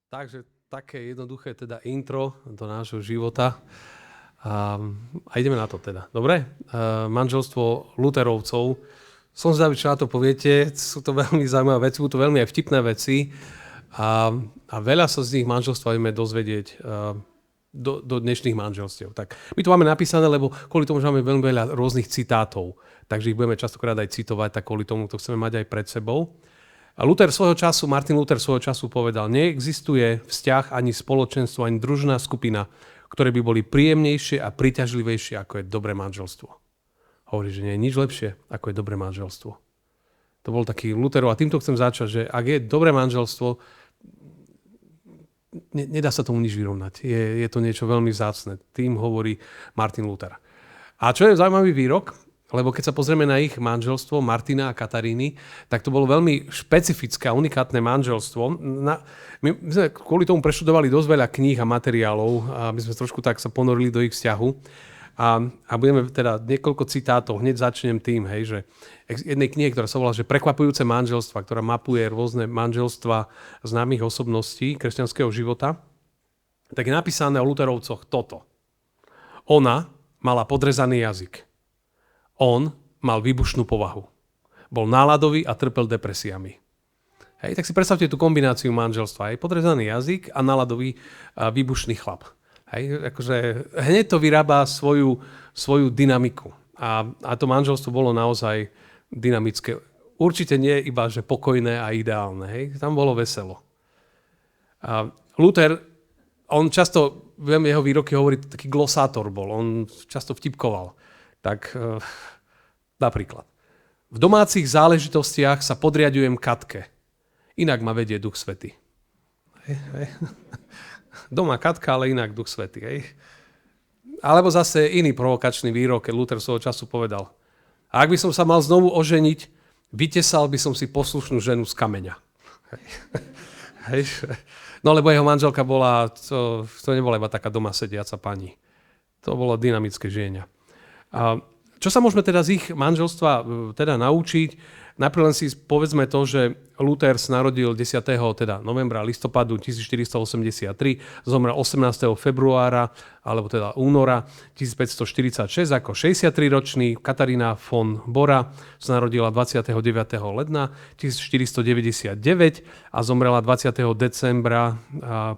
Takže také jednoduché teda intro do nášho života. A ideme na to teda. Dobre? Manželstvo Luterovcov. Som zvedavý, čo na to poviete. Sú to veľmi zaujímavé veci, sú to veľmi aj vtipné veci. A veľa sa z nich manželstva vieme dozvedieť do dnešných manželstiev. Tak my to máme napísané, lebo kvôli tomu, že máme veľmi veľa rôznych citátov. Takže ich budeme častokrát aj citovať, tak kvôli tomu to chceme mať aj pred sebou. A Martin Luther svojho času povedal, neexistuje vzťah ani spoločenstvo, ani družná skupina, ktoré by boli príjemnejšie a príťažlivejšie, ako je dobré manželstvo. Hovorí, že nie je nič lepšie, ako je dobré manželstvo. To bol taký Lutherov a týmto chcem začať, že ak je dobré manželstvo, nedá sa tomu nič vyrovnať. Je to niečo veľmi vzácne. Tým hovorí Martin Luther. A čo je zaujímavý výrok, lebo keď sa pozrieme na ich manželstvo, Martina a Kataríny, tak to bolo veľmi špecifické a unikátne manželstvo. My sme kvôli tomu preštudovali dosť veľa kníh a materiálov, aby sme trošku tak sa ponorili do ich vzťahu. A budeme teda niekoľko citátov, hneď začnem tým, že jednej knihe, ktorá sa volá, že Prekvapujúce manželstva, ktorá mapuje rôzne manželstva známych osobností kresťanského života, tak je napísané o Luterovcoch toto. Ona mala podrezaný jazyk. On mal výbušnú povahu. Bol náladový a trpel depresiami. Tak si predstavte tú kombináciu manželstva. Podrezaný jazyk a náladový a výbušný chlap. Akože hneď to vyrába svoju dynamiku. A to manželstvo bolo naozaj dynamické. Určite nie iba, že pokojné a ideálne. Tam bolo veselo. A Luther, on často, jeho výroky hovorí, taký glosátor bol. On často vtipkoval. Tak napríklad. V domácich záležitostiach sa podriadujem Katke. Inak ma vedie Duch Svätý. Doma Katka, ale inak Duch Svätý. Alebo zase iný provokačný výrok, keď Luther svojho času povedal. A ak by som sa mal znovu oženiť, vytesal by som si poslušnú ženu z kameňa. No lebo jeho manželka bola, to nebola iba taká doma sediaca pani. To bolo dynamické ženia. A čo sa môžeme teda z ich manželstva teda naučiť? Najprv len si povedzme to, že Luther sa narodil 10. novembra listopadu 1483, zomrel 18. februára, alebo teda února 1546 ako 63-ročný. Katarína von Bora sa narodila 29. ledna 1499 a zomrela 20. decembra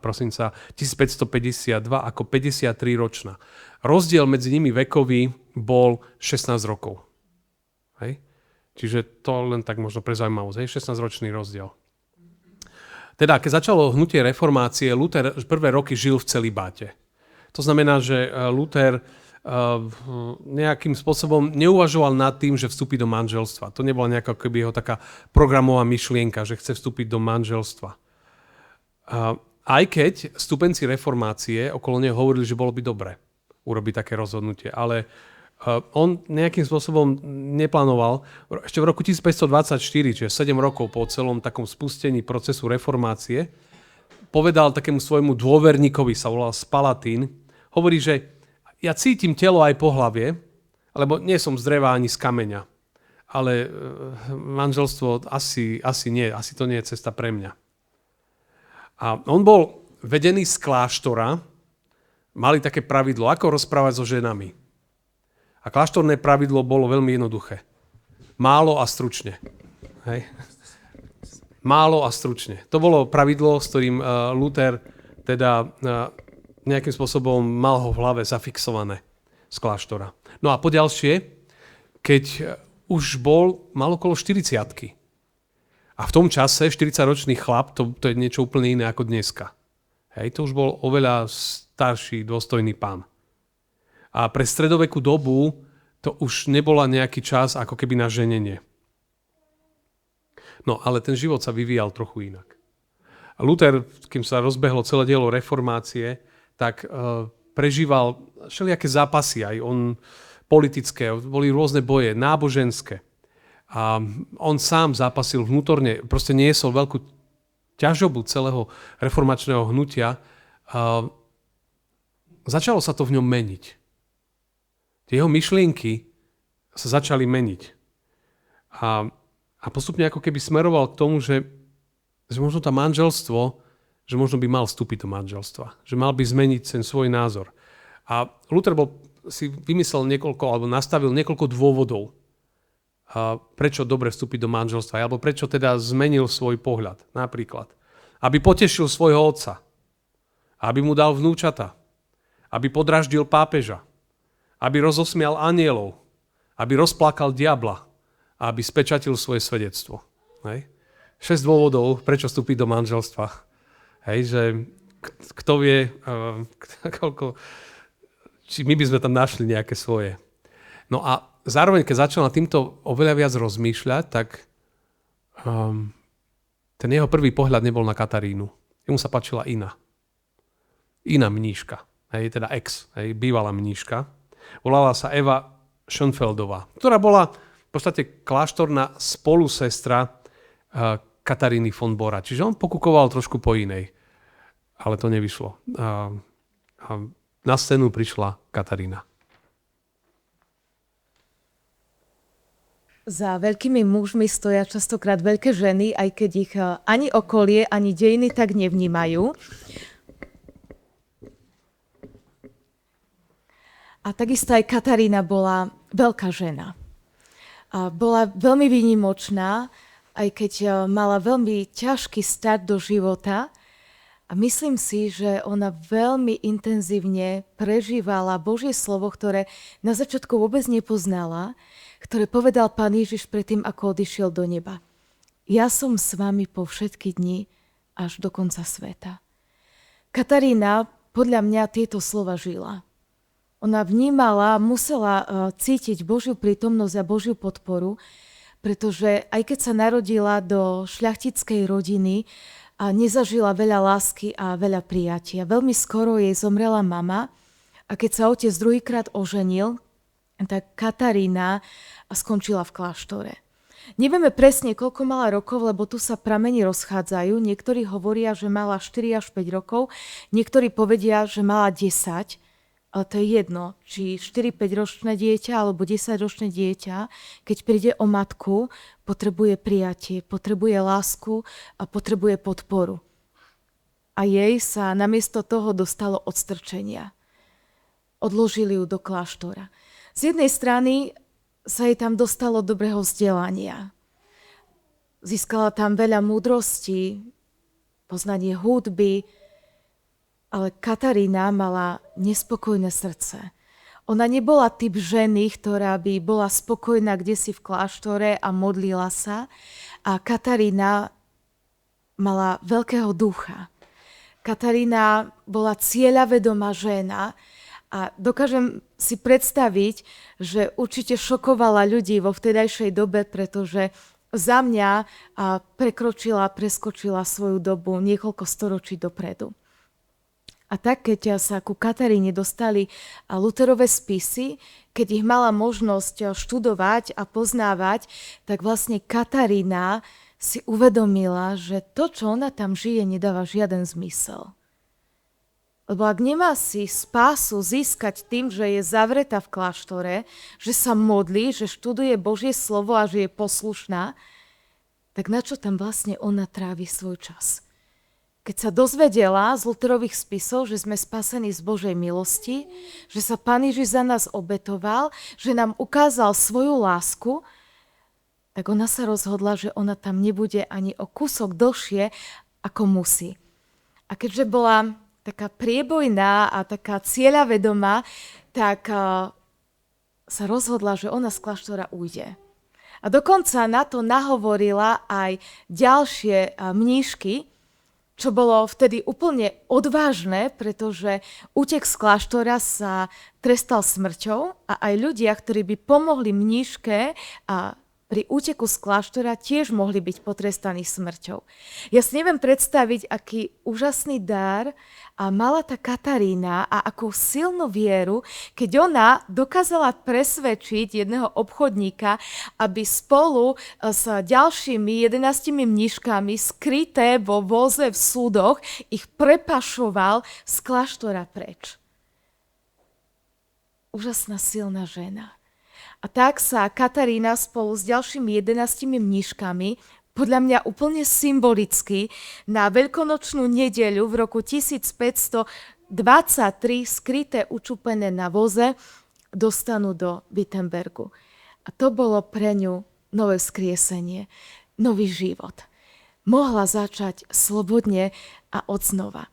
prosinca 1552 ako 53-ročná. Rozdiel medzi nimi vekový bol 16 rokov. Hej? Čiže to len tak možno pre zaujímavosť. 16-ročný rozdiel. Teda, keď začalo hnutie reformácie, Luther prvé roky žil v celibáte. To znamená, že Luther nejakým spôsobom neuvažoval nad tým, že vstúpi do manželstva. To nebola nejaká keby jeho taká programová myšlienka, že chce vstúpiť do manželstva. Aj keď stúpenci reformácie okolo neho hovorili, že bolo by dobre urobiť také rozhodnutie, ale on nejakým spôsobom neplánoval. Ešte v roku 1524, čiže 7 rokov po celom takom spustení procesu reformácie, povedal takému svojmu dôverníkovi, sa volal Spalatín, hovorí, že ja cítim telo aj pohlavie, lebo nie som z dreva ani z kameňa, ale manželstvo asi nie, asi to nie je cesta pre mňa. A on bol vedený z kláštora, mali také pravidlo, ako rozprávať so ženami. A kláštorné pravidlo bolo veľmi jednoduché. Málo a stručne. Hej. Málo a stručne. To bolo pravidlo, s ktorým Luther teda nejakým spôsobom mal ho v hlave zafixované z kláštora. No a poďalšie, keď už mal okolo 40-ky. A v tom čase 40-ročný chlap, to je niečo úplne iné ako dneska. Hej, to už bol oveľa starší, dôstojný pán. A pre stredovekú dobu to už nebola nejaký čas ako keby na ženenie. No, ale ten život sa vyvíjal trochu inak. A Luther, kým sa rozbehlo celé dielo reformácie, tak prežíval všelijaké zápasy, aj on politické, boli rôzne boje, náboženské. A on sám zápasil vnútorne, proste niesol veľkú ťažobu celého reformačného hnutia. Začalo sa to v ňom meniť. Tie jeho myšlienky sa začali meniť. A postupne ako keby smeroval k tomu, že možno to manželstvo že možno by mal vstúpiť do manželstva, že mal by zmeniť ten svoj názor. A Luther si vymyslel alebo nastavil niekoľko dôvodov, prečo dobre vstúpiť do manželstva, alebo prečo teda zmenil svoj pohľad. Napríklad, aby potešil svojho otca, aby mu dal vnúčata, aby podraždil pápeža, aby rozosmial anielov, aby rozplakal diabla a aby spečatil svoje svedectvo. Hej. 6 dôvodov, prečo vstúpiť do manželstva. Hej, že kto vie, či my by sme tam našli nejaké svoje. No a zároveň, keď začal na týmto oveľa viac rozmýšľať, tak ten jeho prvý pohľad nebol na Katarínu. Jemu sa páčila iná mníška, teda bývalá mníška. Volala sa Eva Schönfeldová, ktorá bola v podstate kláštorná spolusestra Kataríny von Bora. Čiže on pokukoval trošku po inej, ale to nevyšlo. Na scénu prišla Katarína. Za veľkými mužmi stoja častokrát veľké ženy, aj keď ich ani okolie, ani dejiny tak nevnímajú. A takisto aj Katarína bola veľká žena. A bola veľmi výnimočná, aj keď mala veľmi ťažký start do života. A myslím si, že ona veľmi intenzívne prežívala Božie slovo, ktoré na začiatku vôbec nepoznala, ktoré povedal Pán Ježiš predtým, ako odišiel do neba. Ja som s vami po všetky dni až do konca sveta. Katarína podľa mňa tieto slova žila. Ona vnímala, musela cítiť Božiu prítomnosť a Božiu podporu, pretože aj keď sa narodila do šľachtickej rodiny, a nezažila veľa lásky a veľa prijatia. Veľmi skoro jej zomrela mama a keď sa otec druhýkrát oženil, tak Katarína skončila v kláštore. Nevieme presne, koľko mala rokov, lebo tu sa prameni rozchádzajú. Niektorí hovoria, že mala 4 až 5 rokov, niektorí povedia, že mala 10, ale to je jedno, či 4-5 ročné dieťa alebo 10-ročné dieťa, keď príde o matku, potrebuje prijatie, potrebuje lásku a potrebuje podporu. A jej sa namiesto toho dostalo odstrčenia. Odložili ju do kláštora. Z jednej strany sa jej tam dostalo dobrého vzdelania. Získala tam veľa múdrosti, poznanie hudby, ale Katarína mala nespokojné srdce. Ona nebola typ ženy, ktorá by bola spokojná kdesi v kláštore a modlila sa. A Katarína mala veľkého ducha. Katarína bola cieľavedomá žena a dokážem si predstaviť, že určite šokovala ľudí vo vtedajšej dobe, pretože za mňa preskočila svoju dobu niekoľko storočí dopredu. A tak, keď sa ku Kataríne dostali Lutherové spisy, keď ich mala možnosť študovať a poznávať, tak vlastne Katarína si uvedomila, že to, čo ona tam žije, nedáva žiaden zmysel. Lebo ak nemá si spásu získať tým, že je zavretá v kláštore, že sa modlí, že študuje Božie slovo a že je poslušná, tak na čo tam vlastne ona trávi svoj čas? Keď sa dozvedela z Lutherových spisov, že sme spasení z Božej milosti, že sa Pán Ježiš za nás obetoval, že nám ukázal svoju lásku, tak ona sa rozhodla, že ona tam nebude ani o kúsok dlhšie, ako musí. A keďže bola taká priebojná a taká cieľavedomá, tak sa rozhodla, že ona z kláštora ujde. A dokonca na to nahovorila aj ďalšie mníšky, čo bolo vtedy úplne odvážne, pretože útek z kláštora sa trestal smrťou a aj ľudia, ktorí by pomohli mníške a pri úteku z kláštora tiež mohli byť potrestaní smrťou. Ja si neviem predstaviť, aký úžasný dar mala tá Katarína a akú silnú vieru, keď ona dokázala presvedčiť jedného obchodníka, aby spolu s ďalšími 11 mníškami skryté vo voze v súdoch ich prepašoval z kláštora preč. Úžasná silná žena. A tak sa Katarína spolu s ďalšími 11 mníškami podľa mňa úplne symbolicky na veľkonočnú nedeľu v roku 1523 skryté učupené na voze dostanú do Wittenbergu. A to bolo pre ňu nové vzkriesenie, nový život. Mohla začať slobodne a odznova.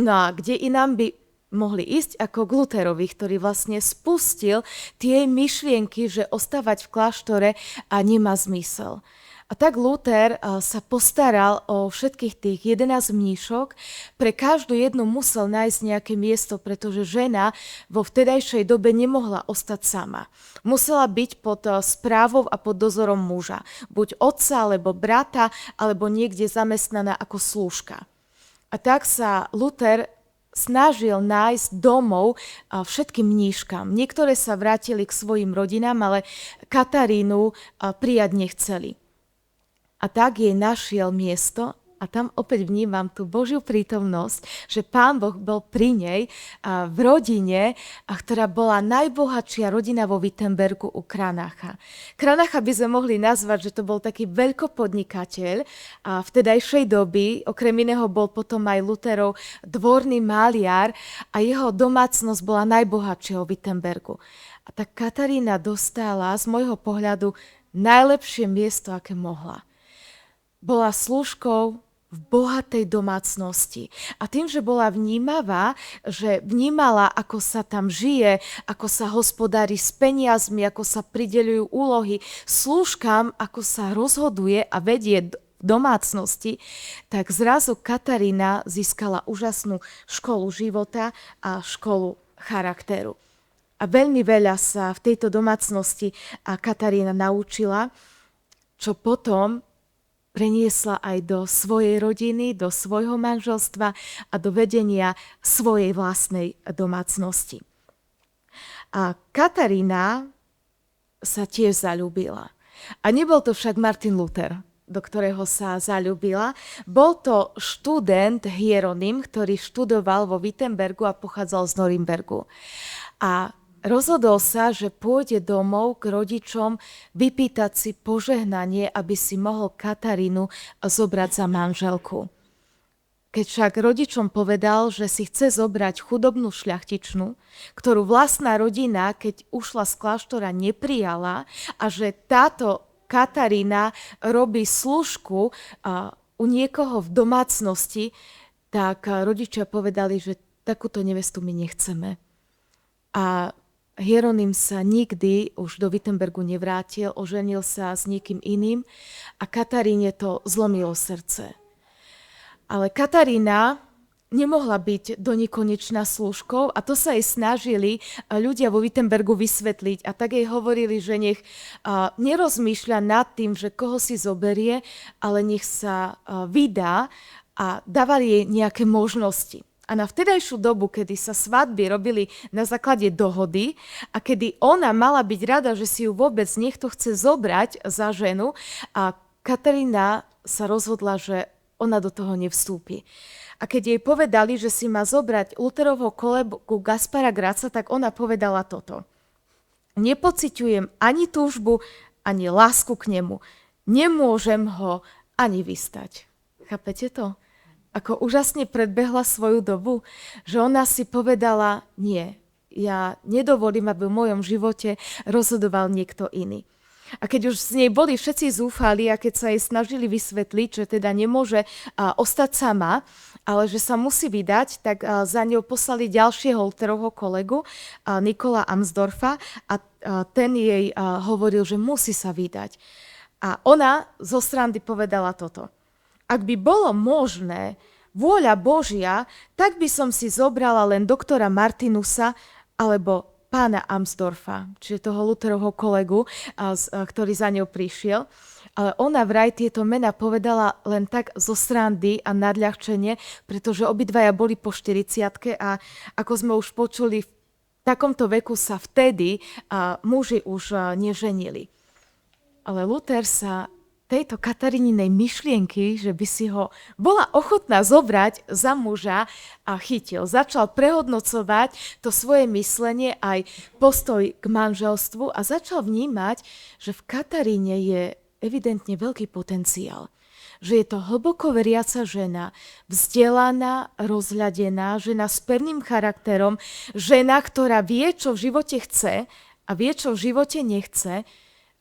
No a kde inám by mohli ísť ako k Lutherovi, ktorý vlastne spustil tie myšlienky, že ostávať v kláštore a nemá zmysel. A tak Luther sa postaral o všetkých tých 11 mníšok. Pre každú jednu musel nájsť nejaké miesto, pretože žena vo vtedajšej dobe nemohla ostať sama. Musela byť pod správou a pod dozorom muža. Buď otca, alebo brata, alebo niekde zamestnaná ako slúžka. A tak sa Luther snažil nájsť domov všetkým mníškam. Niektoré sa vrátili k svojim rodinám, ale Katarínu prijať nechceli. A tak jej našiel miesto a tam opäť vnímam tú Božiu prítomnosť, že Pán Boh bol pri nej v rodine, ktorá bola najbohatšia rodina vo Wittenbergu u Kranacha. Kranacha by sme mohli nazvať, že to bol taký veľkopodnikateľ a vtedajšej doby, okrem iného bol potom aj Lutherov dvorný maliar a jeho domácnosť bola najbohatšia vo Wittenbergu. A tak Katarína dostala z môjho pohľadu najlepšie miesto, aké mohla. Bola slúžkou v bohatej domácnosti. A tým, že bola vnímavá, že vnímala, ako sa tam žije, ako sa hospodári s peniazmi, ako sa prideľujú úlohy slúžkam, ako sa rozhoduje a vedie domácnosti, tak zrazu Katarína získala úžasnú školu života a školu charakteru. A veľmi veľa sa v tejto domácnosti Katarína naučila, čo potom preniesla aj do svojej rodiny, do svojho manželstva a do vedenia svojej vlastnej domácnosti. A Katarína sa tiež zaľúbila. A nebol to však Martin Luther, do ktorého sa zaľúbila. Bol to študent Hieronym, ktorý študoval vo Wittenbergu a pochádzal z Norimbergu. A rozhodol sa, že pôjde domov k rodičom vypýtať si požehnanie, aby si mohol Katarínu zobrať za manželku. Keď však rodičom povedal, že si chce zobrať chudobnú šľachtičnu, ktorú vlastná rodina, keď ušla z kláštora, neprijala a že táto Katarína robí služku u niekoho v domácnosti, tak rodičia povedali, že takúto nevestu my nechceme. A Hieronym sa nikdy už do Wittenbergu nevrátil, oženil sa s niekým iným a Kataríne to zlomilo srdce. Ale Katarína nemohla byť donekonečná slúžkou a to sa jej snažili ľudia vo Wittenbergu vysvetliť. A tak jej hovorili, že nech nerozmýšľa nad tým, že koho si zoberie, ale nech sa vydá a dávali jej nejaké možnosti. A na vtedajšiu dobu, kedy sa svadby robili na základe dohody a kedy ona mala byť rada, že si ju vôbec niekto chce zobrať za ženu, a Katarína sa rozhodla, že ona do toho nevstúpi. A keď jej povedali, že si má zobrať Lutherovho kolegu Gaspara Graca, tak ona povedala toto. Nepociťujem ani túžbu, ani lásku k nemu. Nemôžem ho ani vystať. Chápete to? Ako úžasne predbehla svoju dobu, že ona si povedala, nie, ja nedovolím, aby v mojom živote rozhodoval niekto iný. A keď už z nej boli všetci zúfali a keď sa jej snažili vysvetliť, že teda nemôže ostať sama, ale že sa musí vydať, tak za ňou poslali ďalšieho Lutherovho kolegu, Nikola Amsdorfa, a ten jej hovoril, že musí sa vydať. A ona zo srandy povedala toto. Ak by bolo možné, vôľa Božia, tak by som si zobrala len doktora Martinusa alebo pána Amsdorfa, čiže toho Lutherovho kolegu, ktorý za ňou prišiel. Ale ona vraj tieto mená povedala len tak zo srandy a nadľahčenie, pretože obidvaja boli po 40-ke a ako sme už počuli, v takomto veku sa vtedy muži už neženili. Ale Luther sa tejto Kataríninej myšlienky, že by si ho bola ochotná zobrať za muža a chytil. Začal prehodnocovať to svoje myslenie aj postoj k manželstvu a začal vnímať, že v Kataríne je evidentne veľký potenciál. Že je to hlboko veriaca žena, vzdelaná, rozhľadená, žena s pevným charakterom, žena, ktorá vie, čo v živote chce a vie, čo v živote nechce,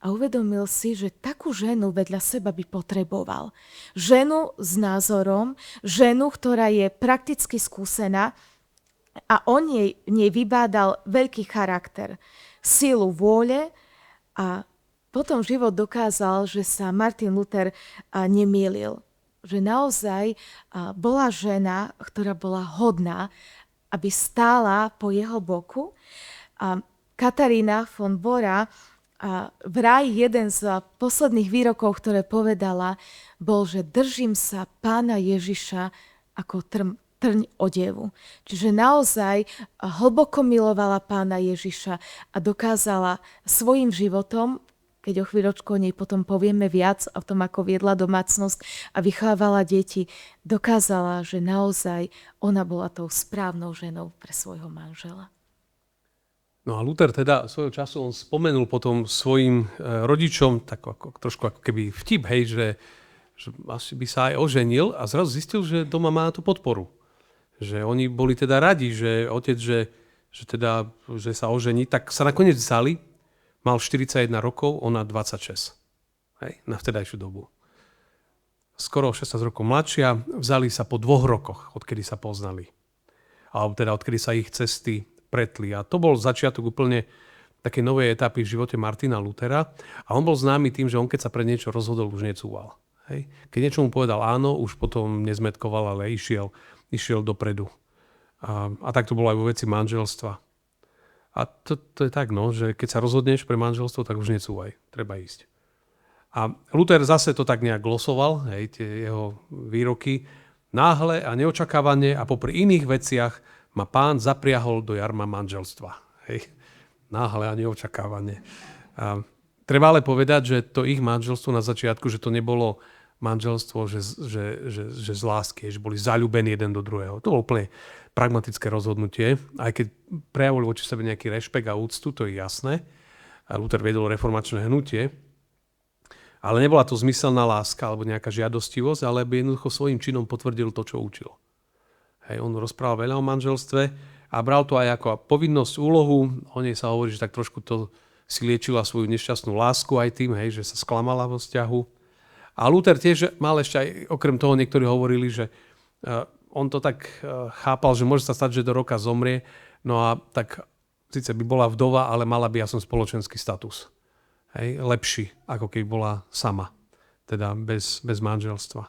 a uvedomil si, že takú ženu vedľa seba by potreboval. Ženu s názorom, ženu, ktorá je prakticky skúsená a on nej vybádal veľký charakter, silu vôle a potom život dokázal, že sa Martin Luther nemýlil. Že naozaj bola žena, ktorá bola hodná, aby stála po jeho boku. Katarína von Bora vraj jeden z posledných výrokov, ktoré povedala, bol, že držím sa Pána Ježiša ako trň odevu. Čiže naozaj hlboko milovala Pána Ježiša a dokázala svojim životom, keď o chvíľočku o nej potom povieme viac o tom, ako viedla domácnosť a vychovávala deti, dokázala, že naozaj ona bola tou správnou ženou pre svojho manžela. No a Luther teda svojho času on spomenul potom svojim rodičom trošku ako keby vtip, hej, že asi by sa aj oženil a zrazu zistil, že doma má tú podporu. Že oni boli teda radi, že otec, že sa ožení, tak sa nakoniec vzali. Mal 41 rokov, ona 26. Hej, na vtedajšiu dobu. Skoro 16 rokov mladšia, vzali sa po 2 rokoch, odkedy sa poznali. Alebo teda odkedy sa ich cesty pretli. A to bol začiatok úplne takej novej etapy v živote Martina Luthera. A on bol známy tým, že on keď sa pre niečo rozhodol, už necúval. Hej. Keď niečomu povedal áno, už potom nezmetkoval, ale išiel dopredu. A tak to bolo aj vo veci manželstva. A to je tak, no, že keď sa rozhodneš pre manželstvo, tak už necúvaj. Treba ísť. A Luther zase to tak nejak glosoval, hej, tie jeho výroky. Náhle a neočakávane a popri iných veciach ma Pán zapriahol do jarma manželstva. Hej. Náhle a neočakávane. A treba ale povedať, že to ich manželstvo na začiatku, že to nebolo manželstvo, že z lásky, že boli zaľúbení jeden do druhého. To bolo úplne pragmatické rozhodnutie. Aj keď prejavili voči sebe nejaký rešpekt a úctu, to je jasné. A Luther viedol reformačné hnutie. Ale nebola to zmyselná láska alebo nejaká žiadostivosť, ale by jednoducho svojím činom potvrdil to, čo učil. Hej, on rozprával veľa o manželstve a bral to aj ako povinnosť, úlohu. O nej sa hovorí, že tak trošku to si liečila svoju nešťastnú lásku aj tým, hej, že sa sklamala vo vzťahu. A Luther tiež mal ešte aj, okrem toho niektorí hovorili, že on to tak chápal, že môže sa stať, že do roka zomrie, no a tak síce by bola vdova, ale mala by aspoň spoločenský status. Hej, lepší, ako keby bola sama, teda bez manželstva.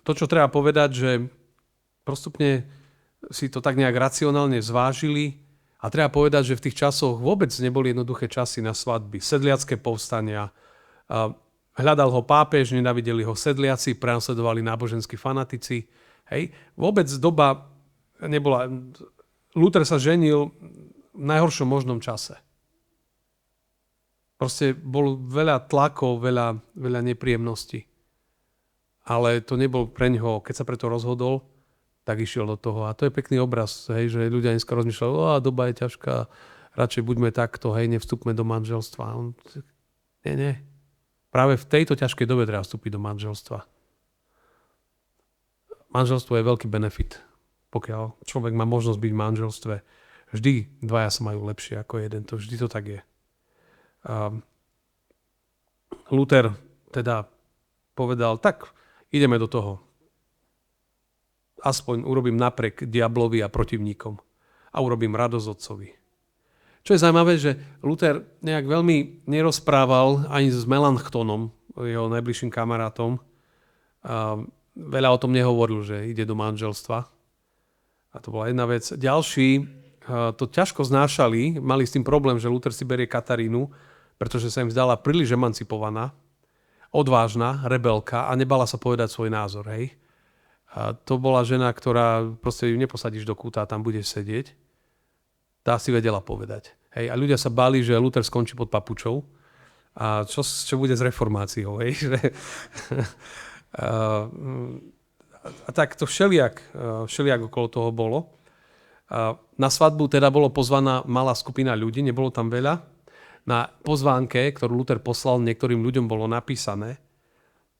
To, čo treba povedať, že postupne si to tak nejak racionálne zvážili a treba povedať, že v tých časoch vôbec neboli jednoduché časy na svadby. Sedliacké povstania, hľadal ho pápež, nenávideli ho sedliaci, prenasledovali náboženskí fanatici. Hej. Vôbec doba nebola... Luther sa ženil v najhoršom možnom čase. Proste bolo veľa tlakov, veľa nepríjemností. Ale to nebol pre ňoho, keď sa preto rozhodol, tak išiel do toho. A to je pekný obraz, hej, že ľudia dneska rozmýšľajú, doba je ťažká, radšej buďme takto, hej, nevstupme do manželstva. Nie. Práve v tejto ťažkej dobe treba vstúpiť do manželstva. Manželstvo je veľký benefit. Pokiaľ človek má možnosť byť v manželstve, vždy dvaja sa majú lepšie ako jeden. To vždy to tak je. Luther teda povedal, tak ideme do toho. Aspoň urobím napriek diablovi a protivníkom. A urobím radosť otcovi. Čo je zaujímavé, že Luther nejak veľmi nerozprával ani s Melanchtonom, jeho najbližším kamarátom. Veľa o tom nehovoril, že ide do manželstva. A to bola jedna vec. Ďalší to ťažko znášali, mali s tým problém, že Luther si berie Katarínu, pretože sa im zdala príliš emancipovaná, odvážna, rebelka a nebala sa povedať svoj názor. Hej. A to bola žena, ktorá proste ju neposadíš do kúta a tam budeš sedieť. Tá si vedela povedať. Hej. A ľudia sa báli, že Luther skončí pod papučou. A čo bude s reformáciou? Hej? A tak to všelijak okolo toho bolo. Na svadbu teda bolo pozvaná malá skupina ľudí, nebolo tam veľa. Na pozvánke, ktorú Luther poslal niektorým ľuďom, bolo napísané: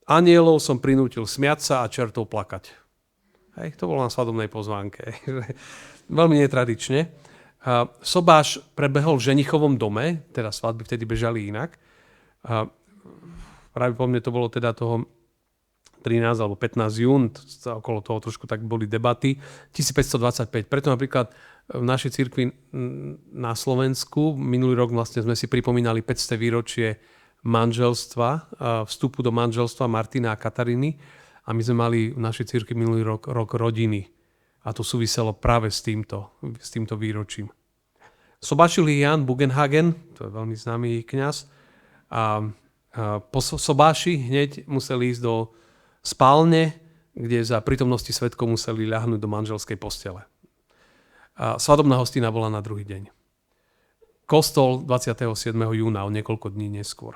Anielov som prinútil smiať sa a čertov plakať. Hej, to bolo na svadobnej pozvánke. Veľmi netradične. Sobáš prebehol v ženichovom dome, teda svadby vtedy bežali inak. Práve po mne to bolo teda toho 13 alebo 15 jún, okolo toho trošku tak boli debaty, 1525. Preto napríklad v našej cirkvi na Slovensku minulý rok vlastne sme si pripomínali 500 výročie manželstva, vstupu do manželstva Martina a Kataríny, a my sme mali v našej cirkvi minulý rok rodiny. A to súviselo práve s týmto výročím. Sobášil Jan Bugenhagen, to je veľmi známy kňaz, a po sobáši hneď museli ísť do spálne, kde za prítomnosti svedkov museli ľahnúť do manželskej postele. A svadobná hostina bola na druhý deň. Kostol 27. júna, o niekoľko dní neskôr.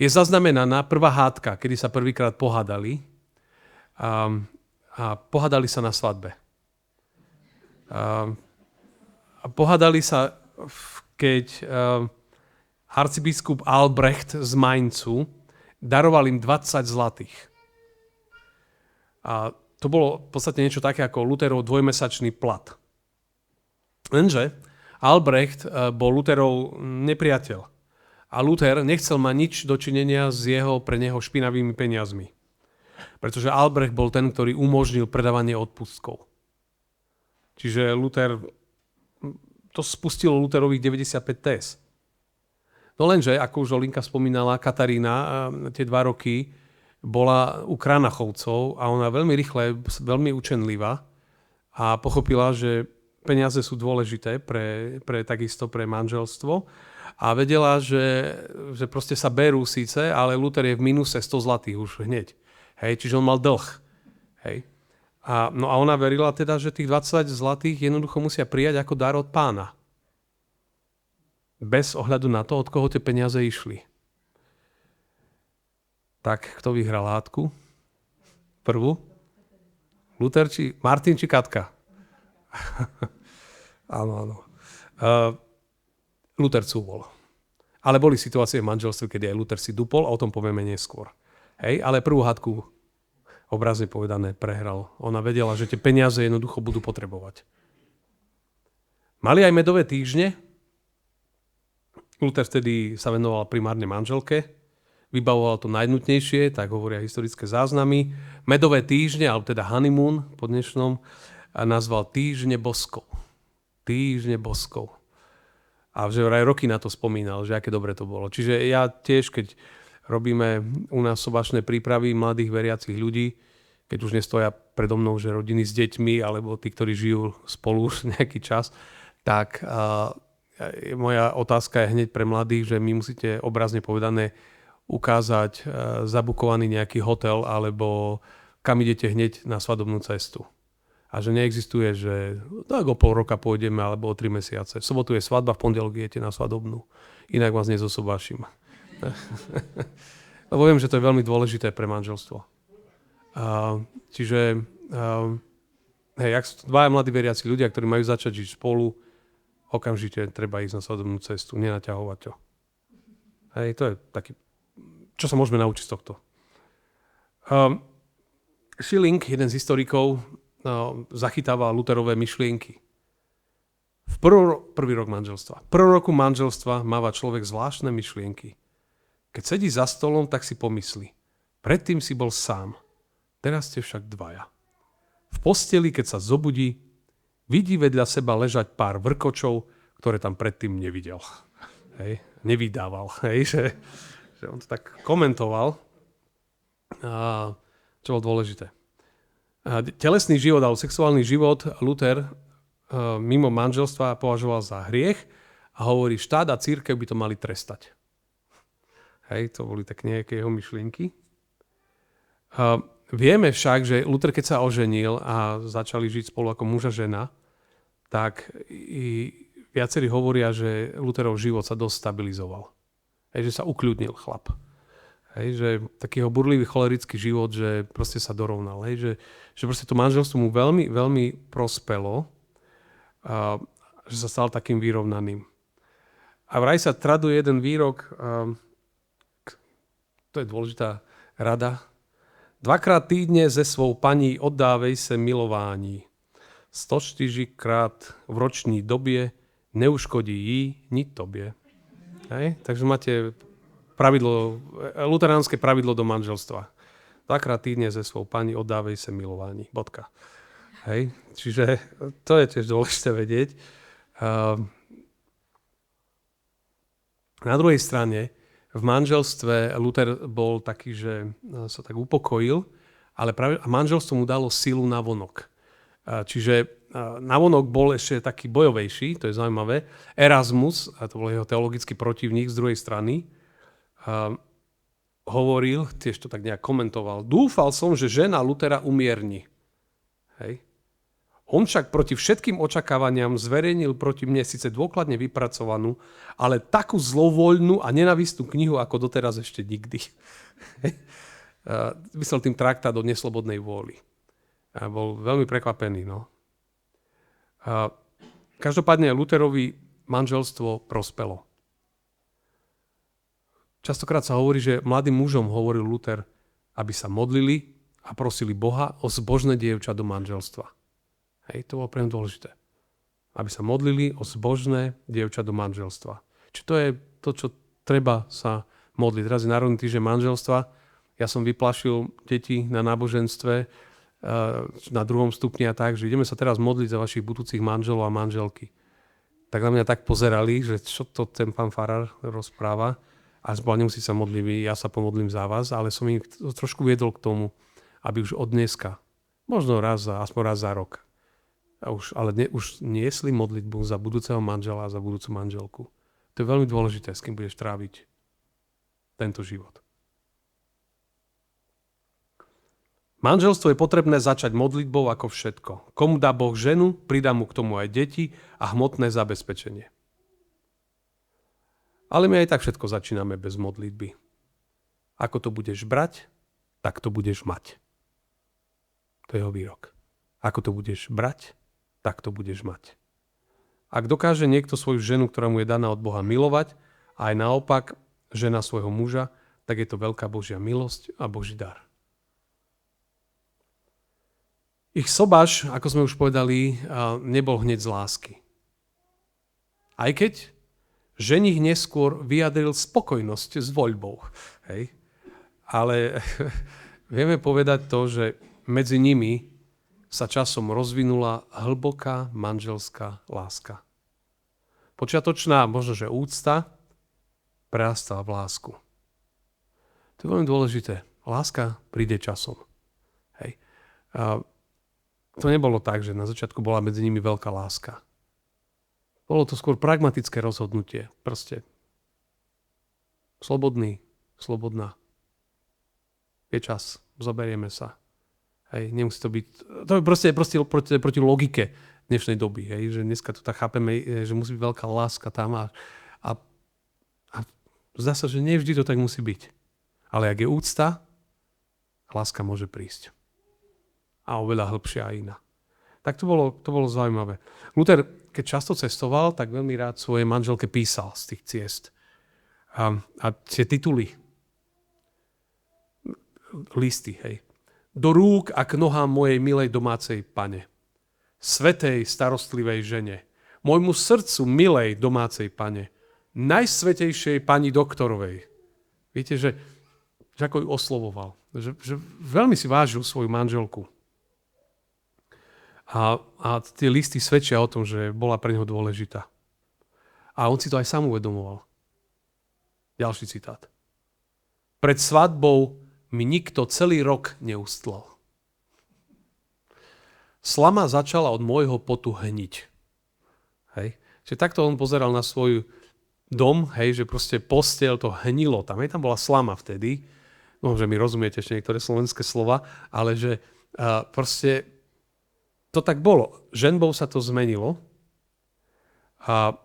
Je zaznamenaná prvá hádka, kedy sa prvýkrát pohádali a pohádali sa na svadbe. A pohádali sa, keď arcibiskup Albrecht z Mainzu daroval im 20 zlatých. A to bolo v podstate niečo také ako Lutherov dvojmesačný plat. Lenže Albrecht bol Lutherov nepriateľ. A Luther nechcel mať nič dočinenia s jeho pre neho špinavými peniazmi. Pretože Albrecht bol ten, ktorý umožnil predávanie odpustkov. Čiže Luther, to spustilo Lutherových 95 téz. No lenže, ako už Olinka spomínala, Katarína tie 2 roky bola u Kranachovcov a ona veľmi rýchle, veľmi učenlivá a pochopila, že peniaze sú dôležité takisto pre manželstvo a vedela, že proste sa berú síce, ale Luther je v mínuse 100 zlatých už hneď. Hej, čiže on mal dlh. Hej. A ona verila teda, že tých 20 zlatých jednoducho musia prijať ako dar od Pána. Bez ohľadu na to, od koho tie peniaze išli. Tak, kto vyhral hádku? Prvú? Luther či Martin či Katka? Áno. Luther cúvol. Ale boli situácie v manželstve, kedy aj Luther si dupol a o tom povieme neskôr. Hej, ale prvú hádku, obrazne povedané, prehral. Ona vedela, že tie peniaze jednoducho budú potrebovať. Mali aj medové týždne. Luther vtedy sa venoval primárne manželke. Vybavoval to najnutnejšie, tak hovoria historické záznamy. Medové týždne, alebo teda honeymoon po dnešnom, nazval týždne boskov. Týždne boskov. A že vraj roky na to spomínal, že aké dobre to bolo. Čiže ja tiež, keď robíme u nás sobašné prípravy mladých veriacich ľudí, keď už nestoja predo mnou, že rodiny s deťmi, alebo tí, ktorí žijú spolu už nejaký čas, tak moja otázka je hneď pre mladých, že my musíte obrazne povedané ukázať zabukovaný nejaký hotel alebo kam idete hneď na svadobnú cestu. A že neexistuje, že tak o pol roka pôjdeme alebo o 3 mesiace. V sobotu je svadba, v pondelok idete na svadobnú. Inak vás nezosobášim. Lebo viem, že to je veľmi dôležité pre manželstvo. Čiže ak sú to 2 mladí veriaci ľudia, ktorí majú začať žiť spolu, okamžite treba ísť na svadobnú cestu, nenaťahovať to. Hej, to je taký, čo sa môžeme naučiť z tohto. Schilling, jeden z historikov, zachytáva Lutherové myšlienky. Prvý rok manželstva. V prvom roku manželstva máva človek zvláštne myšlienky. Keď sedí za stolom, tak si pomyslí. Predtým si bol sám. Teraz ste však 2. V posteli, keď sa zobudí, vidí vedľa seba ležať pár vrkočov, ktoré tam predtým nevidel. Hej, nevydával. Hej, že on to tak komentoval. Čo bolo dôležité. Telesný život alebo sexuálny život Luther mimo manželstva považoval za hriech a hovorí, štát a cirkev by to mali trestať. Hej, to boli tak nejaké jeho myšlienky. Vieme však, že Luther, keď sa oženil a začali žiť spolu ako muž a žena, tak i viacerí hovoria, že Lutherov život sa dosť stabilizoval. Hej, že sa ukľudnil chlap. Hej, že takýho burlivý cholerický život, že proste sa dorovnal. Hej, že proste to manželstvo mu veľmi, veľmi prospelo, že sa stal takým vyrovnaným. A vraj sa traduje jeden výrok, to je dôležitá rada. 2-krát týdne ze svou paní oddávej se milování. 104-krát v roční době neuškodí jí ni tobie. Hej? Takže máte luteránske pravidlo do manželstva. 2-krát týdne ze svou paní oddávej se milování. Bodka. Hej? Čiže to je tiež dôležité vedieť. Na druhej strane, v manželstve Luther bol taký, že sa tak upokojil, ale práve manželstvo mu dalo silu na vonok. Čiže navonok bol ešte taký bojovejší, to je zaujímavé. Erasmus, a to bol jeho teologický protivník z druhej strany, hovoril, tiež to tak nejak komentoval, dúfal som, že žena Luthera umierni. Hej. On však proti všetkým očakávaniam zverejnil proti mne síce dôkladne vypracovanú, ale takú zlovoľnú a nenavistnú knihu, ako doteraz ešte nikdy. Myslel tým traktát o neslobodnej vôli. A bol veľmi prekvapený. No. Každopádne Lutherovi manželstvo prospelo. Častokrát sa hovorí, že mladým mužom hovoril Luther, aby sa modlili a prosili Boha o zbožné dievča do manželstva. Hej, to bolo pre mňa dôležité. Aby sa modlili o zbožné dievča do manželstva. Či to je to, čo treba sa modliť. Teraz je Národný týždeň manželstva. Ja som vyplašil deti na náboženstve na 2. stupni a tak, že ideme sa teraz modliť za vašich budúcich manželov a manželky. Tak na mňa tak pozerali, že čo to ten pán farár rozpráva. A nemusí sa modliť, ja sa pomodlím za vás, ale som ich trošku viedol k tomu, aby už od dneska, možno aspoň raz za rok, už niesli modlitbu za budúceho manžela a za budúcu manželku. To je veľmi dôležité, s kým budeš tráviť tento život. Manželstvo je potrebné začať modlitbou ako všetko. Komu dá Boh ženu, pridá mu k tomu aj deti a hmotné zabezpečenie. Ale my aj tak všetko začíname bez modlitby. Ako to budeš brať, tak to budeš mať. To je jeho výrok. Ako to budeš brať, tak to budeš mať. Ak dokáže niekto svoju ženu, ktorá mu je daná od Boha, milovať, a aj naopak žena svojho muža, tak je to veľká Božia milosť a Boží dar. Ich sobáš, ako sme už povedali, nebol hneď z lásky. Aj keď ženich neskôr vyjadril spokojnosť s voľbou. Hej. Ale vieme povedať to, že medzi nimi sa časom rozvinula hlboká manželská láska. Počiatočná, možno že úcta, prerastala v lásku. To je veľmi dôležité. Láska príde časom. Hej. A to nebolo tak, že na začiatku bola medzi nimi veľká láska. Bolo to skôr pragmatické rozhodnutie. Proste slobodná. Je čas, zoberieme sa. Hej, nemusí to byť... To je proste proti logike dnešnej doby. Hej, že dneska to tak chápeme, že musí byť veľká láska tam a zdá sa, že nevždy to tak musí byť. Ale ak je úcta, láska môže prísť. A oveľa hĺbšia a iná. Tak to bolo zaujímavé. Luther, keď často cestoval, tak veľmi rád svojej manželke písal z tých ciest. A tie tituly, listy, hej. Do rúk a k nohám mojej milej domácej pane. Svetej starostlivej žene. Môjmu srdcu milej domácej pane. Najsvetejšej pani doktorovej. Viete, že ako ju oslovoval. Že veľmi si vážil svoju manželku. A tie listy svedčia o tom, že bola pre neho dôležitá. A on si to aj sám uvedomoval. Ďalší citát. Pred svadbou mi nikto celý rok neustlal. Slama začala od môjho potu hniť. Hej. Čiže takto on pozeral na svoj dom, hej, že proste posteľ to hnilo. Tam bola slama vtedy. No, že mi rozumiete ešte niektoré slovenské slova, ale že proste to tak bolo. Ženbou sa to zmenilo a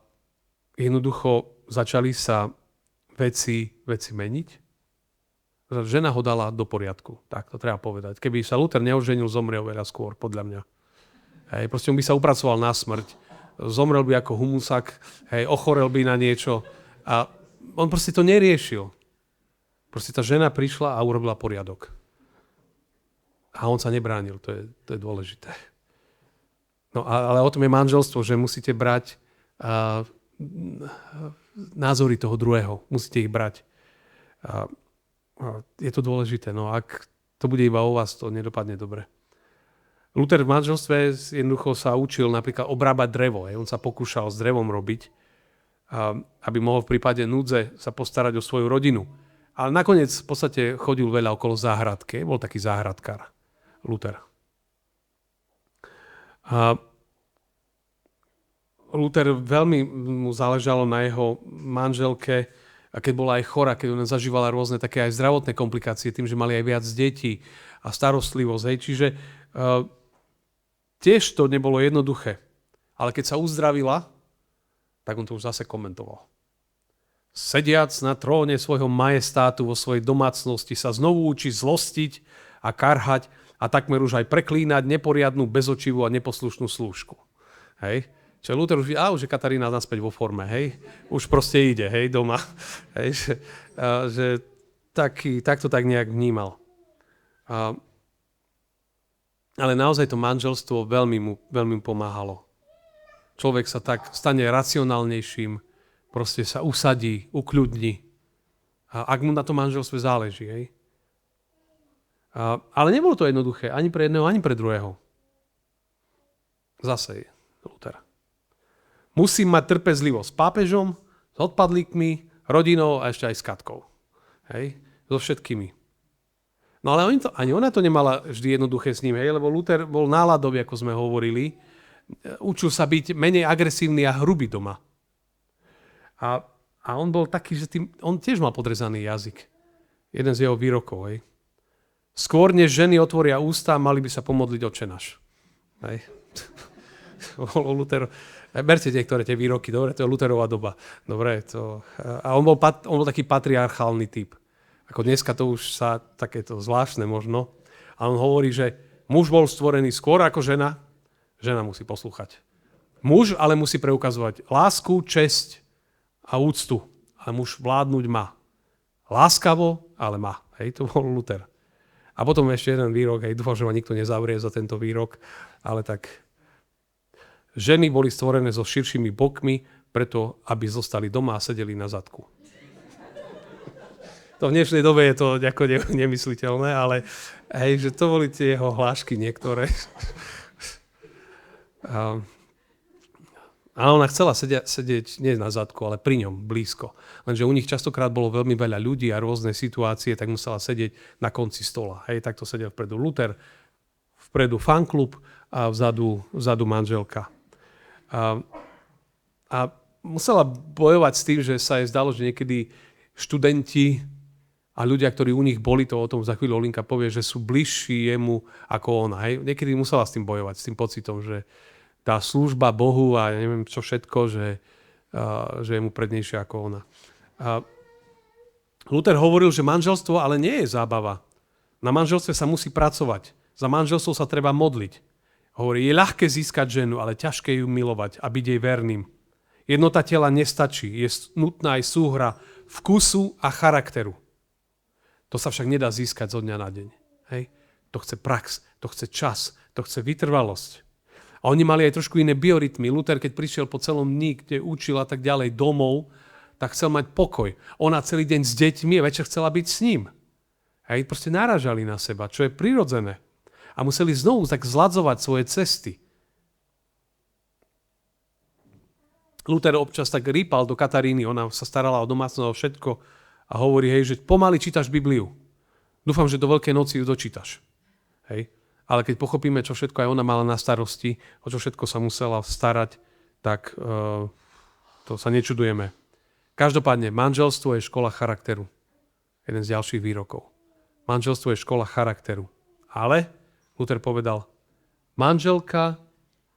jednoducho začali sa veci meniť. Žena ho dala do poriadku. Tak to treba povedať. Keby sa Luther neoženil, zomrel veľa skôr, podľa mňa. Hej, proste on by sa upracoval na smrť. Zomrel by ako humusak, hej, ochorel by na niečo. A on proste to neriešil. Proste tá žena prišla a urobila poriadok. A on sa nebránil, to je dôležité. No ale o tom je manželstvo, že musíte brať názory toho druhého. Musíte ich brať. Je to dôležité. No ak to bude iba o vás, to nedopadne dobre. Luther v manželstve jednoducho sa učil napríklad obrábať drevo. On sa pokúšal s drevom robiť, aby mohol v prípade núdze sa postarať o svoju rodinu. Ale nakoniec v podstate chodil veľa okolo záhradky. Bol taký záhradkár, Luther. Luther veľmi mu záležalo na jeho manželke, a keď bola aj chorá, keď ona zažívala rôzne také aj zdravotné komplikácie, tým, že mali aj viac detí a starostlivosť. Čiže tiež to nebolo jednoduché. Ale keď sa uzdravila, tak on to už zase komentoval. Sediac na tróne svojho majestátu vo svojej domácnosti sa znovu učí zlostiť a karhať a takmer už aj preklínať neporiadnu, bezočivú a neposlušnú slúžku. Hej? Čiže Luther už je Katarína naspäť vo forme, hej? Už proste ide, hej, doma. Hej? Že takto tak nejak vnímal. Ale naozaj to manželstvo veľmi mu pomáhalo. Človek sa tak stane racionálnejším, proste sa usadí, ukľudní. A ak mu na to manželstve záleží, hej? Ale nebolo to jednoduché, ani pre jedného, ani pre druhého. Zase Luther. Musím mať trpezlivosť s pápežom, s odpadlíkmi, rodinou a ešte aj s Katkou. Hej? So všetkými. No ale ani ona to nemala vždy jednoduché s ním, hej? Lebo Luther bol náladový, ako sme hovorili. Učil sa byť menej agresívny a hrubý doma. A on bol taký, že on tiež mal podrezaný jazyk. Jeden z jeho výrokov. Hej? Skôr, než ženy otvoria ústa, mali by sa pomodliť Otčenáš. Hej? Luther. Berte niektoré tie výroky, dobre, to je Lutherová doba. Dobre, a on bol taký patriarchálny typ. Ako dneska to už sa takéto zvláštne možno. A on hovorí, že muž bol stvorený skôr ako žena, žena musí poslúchať. Muž ale musí preukazovať lásku, česť a úctu. Ale muž vládnuť má. Láskavo, ale má. Hej, to bol Luther. A potom ešte jeden výrok, hej, dúfam, že ma nikto nezavrie za tento výrok, ale tak ženy boli stvorené so širšími bokmi, preto aby zostali doma a sedeli na zadku. To v dnešnej dobe je to nejako nemysliteľné, ale hej, že to boli tie jeho hlášky niektoré. A ona chcela sedieť nie na zadku, ale pri ňom, blízko. Lenže u nich častokrát bolo veľmi veľa ľudí a rôzne situácie, tak musela sedieť na konci stola. Hej, takto sedel vpredu Luther, vpredu fanklub a vzadu manželka. A musela bojovať s tým, že sa jej zdalo, že niekedy študenti a ľudia, ktorí u nich boli, to o tom za chvíľu Olinka povie, že sú bližší jemu ako ona. Hej. Niekedy musela s tým bojovať, s tým pocitom, že tá služba Bohu a neviem čo všetko, že je mu prednejšia ako ona. Luther hovoril, že manželstvo ale nie je zábava. Na manželstve sa musí pracovať. Za manželstvo sa treba modliť. Hovorí, je ľahké získať ženu, ale ťažké ju milovať a byť jej verným. Jednota tela nestačí, je nutná aj súhra vkusu a charakteru. To sa však nedá získať zo dňa na deň. Hej? To chce prax, to chce čas, to chce vytrvalosť. A oni mali aj trošku iné biorytmy. Luther, keď prišiel po celom dni, kde učil a tak ďalej domov, tak chcel mať pokoj. Ona celý deň s deťmi a večer chcela byť s ním. Hej? Proste narážali na seba, čo je prirodzené. A museli znovu tak zladzovať svoje cesty. Luther občas tak rýpal do Kataríny, ona sa starala o domácnosť o všetko a hovorí, hej, že pomaly čítaš Bibliu. Dúfam, že do Veľkej noci ju dočítaš. Hej. Ale keď pochopíme, čo všetko aj ona mala na starosti, o čo všetko sa musela starať, tak to sa nečudujeme. Každopádne, manželstvo je škola charakteru. Jeden z ďalších výrokov. Manželstvo je škola charakteru. Ale Luther povedal, manželka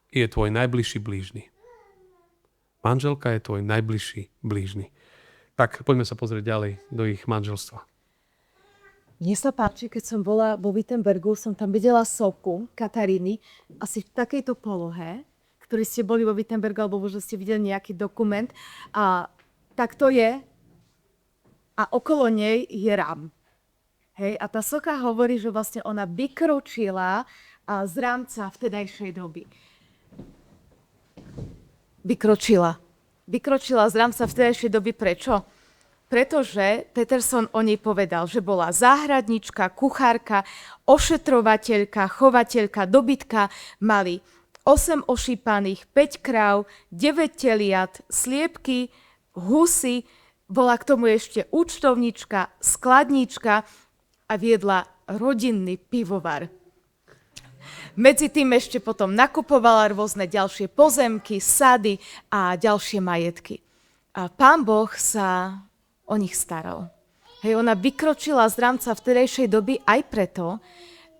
je tvoj najbližší blížny. Manželka je tvoj najbližší blížny. Tak, poďme sa pozrieť ďalej do ich manželstva. Mne sa páči, keď som bola vo Wittenbergu, som tam videla sopku Kataríny, asi v takejto polohe, ktorí ste boli vo Wittenbergu, alebo možno ste videli nejaký dokument. A tak to je a okolo nej je rám. Hej, a tá socha hovorí, že vlastne ona vykročila z rámca vtedajšej doby. Vykročila z rámca vtedajšej doby. Prečo? Pretože Peterson o nej povedal, že bola záhradnička, kuchárka, ošetrovateľka, chovateľka dobytka, mali 8 ošípaných, 5 kráv, 9 teliat, sliepky, husy, bola k tomu ešte účtovnička, skladníčka a viedla rodinný pivovar. Medzi tým ešte potom nakupovala rôzne ďalšie pozemky, sady a ďalšie majetky. A Pán Boh sa o nich staral. Hej, ona vykročila z rámca vtedejšej doby aj preto,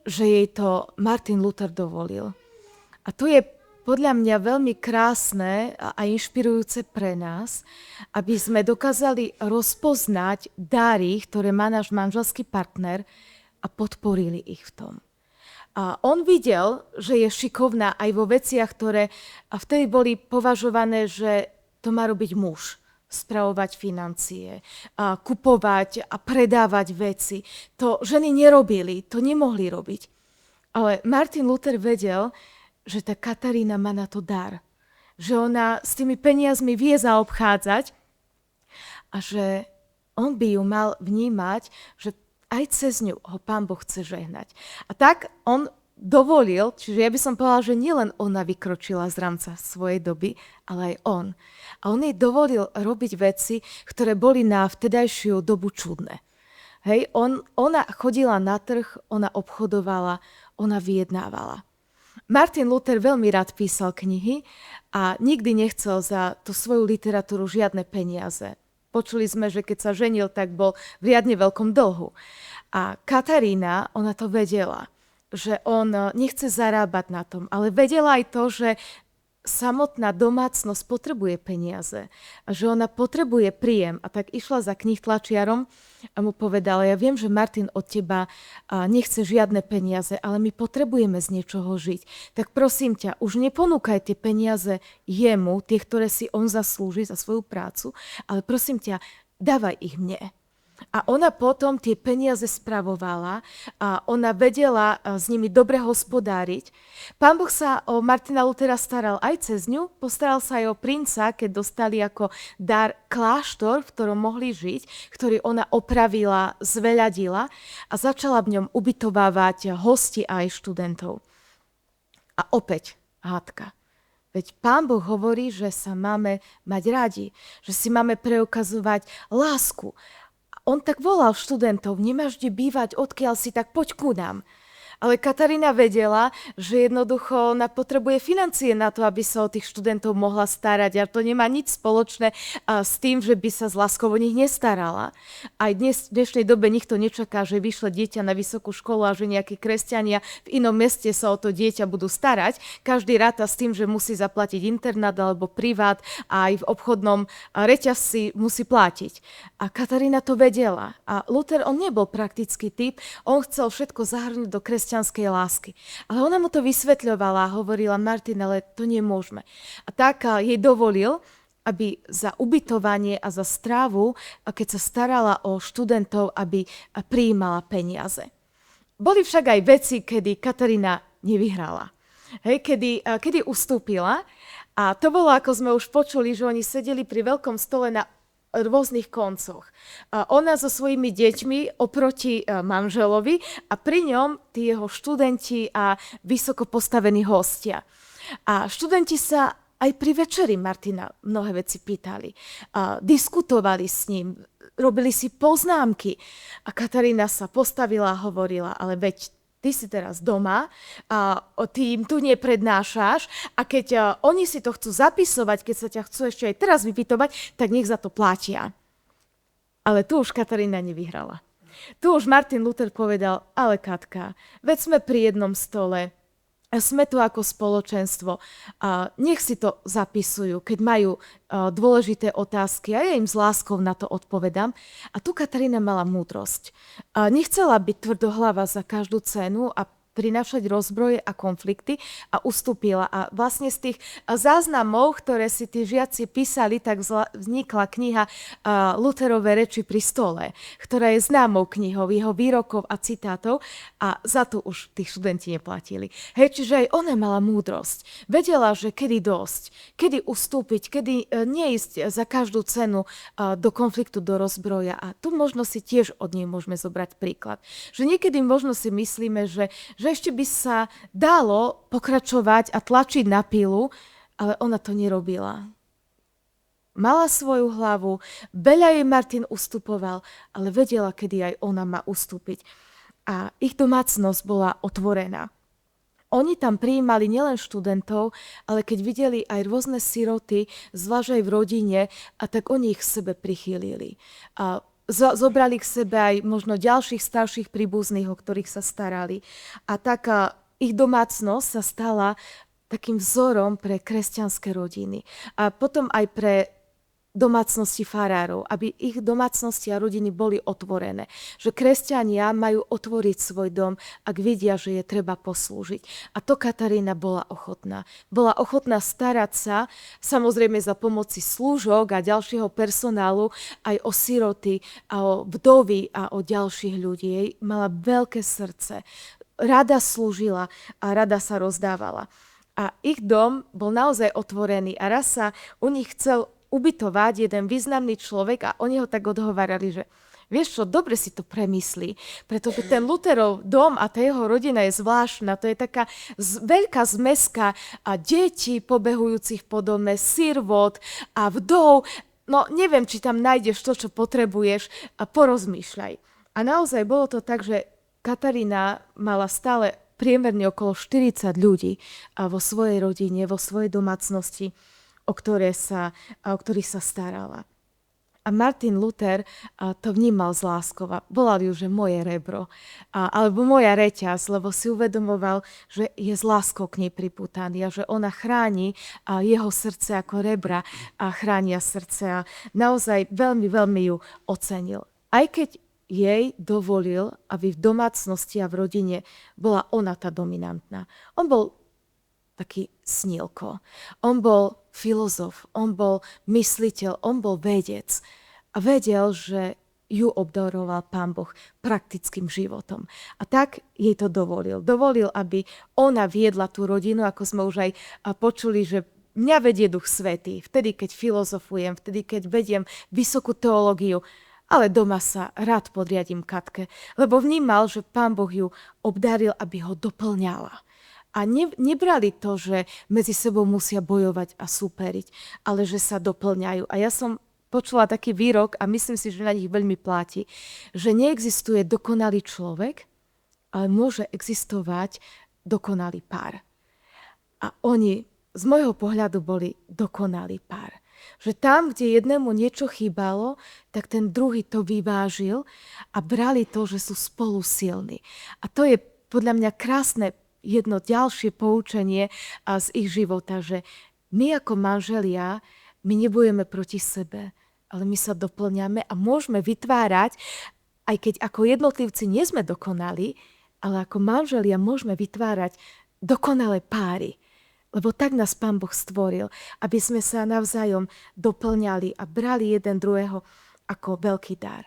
že jej to Martin Luther dovolil. A to je podľa mňa veľmi krásne a inšpirujúce pre nás, aby sme dokázali rozpoznať dary, ktoré má náš manželský partner a podporili ich v tom. A on videl, že je šikovná aj vo veciach, ktoré vtedy boli považované, že to má robiť muž. Spravovať financie, kupovať a predávať veci. To ženy nerobili, to nemohli robiť. Ale Martin Luther vedel, že tá Katarína má na to dar. Že ona s tými peniazmi vie zaobchádzať a že on by ju mal vnímať, že aj cez ňu ho Pán Boh chce žehnať. A tak on dovolil, čiže ja by som povedala, že nielen ona vykročila z rámca svojej doby, ale aj on. A on jej dovolil robiť veci, ktoré boli na vtedajšiu dobu čudné. Hej, ona chodila na trh, ona obchodovala, ona vyjednávala. Martin Luther veľmi rád písal knihy a nikdy nechcel za tú svoju literatúru žiadne peniaze. Počuli sme, že keď sa ženil, tak bol v riadne veľkom dlhu. A Katarína, ona to vedela, že on nechce zarábať na tom, ale vedela aj to, že samotná domácnosť potrebuje peniaze a že ona potrebuje príjem. A tak išla za knihtlačiarom a mu povedala, ja viem, že Martin od teba nechce žiadne peniaze, ale my potrebujeme z niečoho žiť. Tak prosím ťa, už neponúkaj tie peniaze jemu, tie, ktoré si on zaslúži za svoju prácu, ale prosím ťa, dávaj ich mne. A ona potom tie peniaze spravovala a ona vedela s nimi dobre hospodáriť. Pán Boh sa o Martina Luthera staral aj cez ňu, postaral sa aj o princa, keď dostali ako dar kláštor, v ktorom mohli žiť, ktorý ona opravila, zveľadila a začala v ňom ubytovávať hosti a aj študentov. A opäť hádka. Veď Pán Boh hovorí, že sa máme mať radi, že si máme preukazovať lásku. On tak volal študentov, nemáš kde bývať, odkiaľ si, tak poď ku nám. Ale Katarína vedela, že jednoducho ona potrebuje financie na to, aby sa o tých študentov mohla starať. A to nemá nič spoločné s tým, že by sa s láskou o nich nestarala. Aj v dnešnej dobe nikto nečaká, že vyšle dieťa na vysokú školu a že nejakí kresťania v inom meste sa o to dieťa budú starať. Každý ráta s tým, že musí zaplatiť internát alebo privát a aj v obchodnom reťazci musí platiť. A Katarína to vedela. A Luther, on nebol praktický typ, on chcel všetko zahrnúť do kresťanskej lásky. Ale ona mu to vysvetľovala a hovorila, Martin, ale to nemôžeme. A tak jej dovolil, aby za ubytovanie a za strávu, keď sa starala o študentov, aby prijímala peniaze. Boli však aj veci, kedy Katarína nevyhrala. Hej, kedy ustúpila. A to bolo, ako sme už počuli, že oni sedeli pri veľkom stole na rôznych koncoch. Ona so svojimi deťmi oproti manželovi a pri ňom tí jeho študenti a vysoko postavení hostia. A študenti sa aj pri večeri Martina mnohé veci pýtali. Diskutovali s ním, robili si poznámky. A Katarína sa postavila a hovorila, ale veď ty si teraz doma, ty im tu neprednášaš a keď oni si to chcú zapisovať, keď sa ťa chcú ešte aj teraz vypytovať, tak nech za to platia. Ale tu už Katarína nevyhrala. Tu už Martin Luther povedal, ale Katka, veď sme pri jednom stole, sme tu ako spoločenstvo, nech si to zapisujú, keď majú dôležité otázky a ja im s láskou na to odpovedám. A tu Katarína mala múdrosť. Nechcela byť tvrdohlava za každú cenu a prinášať rozbroje a konflikty a ustúpila. A vlastne z tých záznamov, ktoré si tí žiaci písali, tak vznikla kniha Lutherové reči pri stole, ktorá je známou knihou jeho výrokov a citátov a za to už tí študenti neplatili. Hej, čiže aj ona mala múdrosť. Vedela, že kedy dosť, kedy ustúpiť, kedy neísť za každú cenu do konfliktu, do rozbroja. A tu možno si tiež od nej môžeme zobrať príklad. Že niekedy možno si myslíme, že ešte by sa dalo pokračovať a tlačiť na pilu, ale ona to nerobila. Mala svoju hlavu, veľa jej Martin ustupoval, ale vedela, kedy aj ona má ustúpiť. A ich domácnosť bola otvorená. Oni tam prijímali nielen študentov, ale keď videli aj rôzne siroty, zvlášť aj v rodine, a tak oni ich k sebe prichýlili. A zobrali k sebe aj možno ďalších starších príbuzných, o ktorých sa starali. A tak ich domácnosť sa stala takým vzorom pre kresťanské rodiny. A potom aj pre domácnosti farárov, aby ich domácnosti a rodiny boli otvorené. Že kresťania majú otvoriť svoj dom, ak vidia, že je treba poslúžiť. A to Katarína bola ochotná. Bola ochotná starať sa, samozrejme za pomoci slúžok a ďalšieho personálu, aj o siroty, a o vdovy a o ďalších ľudí. Jej mala veľké srdce. Rada slúžila a rada sa rozdávala. A ich dom bol naozaj otvorený a raz sa u nich chcel ubytovať jeden významný človek a oni ho tak odhovárali, že vieš čo, dobre si to premyslí, pretože ten Lutherov dom a tá jeho rodina je zvláštna, to je taká veľká zmeska a detí pobehujúcich po dome, sirvot a vdov, no neviem, či tam nájdeš to, čo potrebuješ a porozmýšľaj. A naozaj bolo to tak, že Katarína mala stále priemerne okolo 40 ľudí vo svojej rodine, vo svojej domácnosti, o ktorých sa starala. A Martin Luther to vnímal z láskou. Volal ju, že moje rebro, alebo moja reťaz, lebo si uvedomoval, že je s láskou k nej pripútaný a že ona chráni jeho srdce ako rebra a chránia srdce. A naozaj veľmi, veľmi ju ocenil. Aj keď jej dovolil, aby v domácnosti a v rodine bola ona tá dominantná. On bol taký snílko. On bol filozof, on bol mysliteľ, on bol vedec. A vedel, že ju obdaroval Pán Boh praktickým životom. A tak jej to dovolil. Dovolil, aby ona viedla tú rodinu, ako sme už aj počuli, že mňa vedie Duch Svätý. Vtedy, keď filozofujem, vtedy, keď vediem vysokú teológiu, ale doma sa rád podriadím Katke, lebo vnímal, že Pán Boh ju obdaril, aby ho doplňala. A nebrali to, že medzi sebou musia bojovať a súperiť, ale že sa doplňajú. A ja som počula taký výrok a myslím si, že na nich veľmi platí, že neexistuje dokonalý človek, ale môže existovať dokonalý pár. A oni z môjho pohľadu boli dokonalý pár. Že tam, kde jednému niečo chýbalo, tak ten druhý to vyvážil a brali to, že sú spolu silní. A to je podľa mňa krásne jedno ďalšie poučenie z ich života, že my ako manželia, my nebojujeme proti sebe, ale my sa doplňame a môžeme vytvárať, aj keď ako jednotlivci nie sme dokonali, ale ako manželia môžeme vytvárať dokonalé páry. Lebo tak nás Pán Boh stvoril, aby sme sa navzájom doplňali a brali jeden druhého ako veľký dar.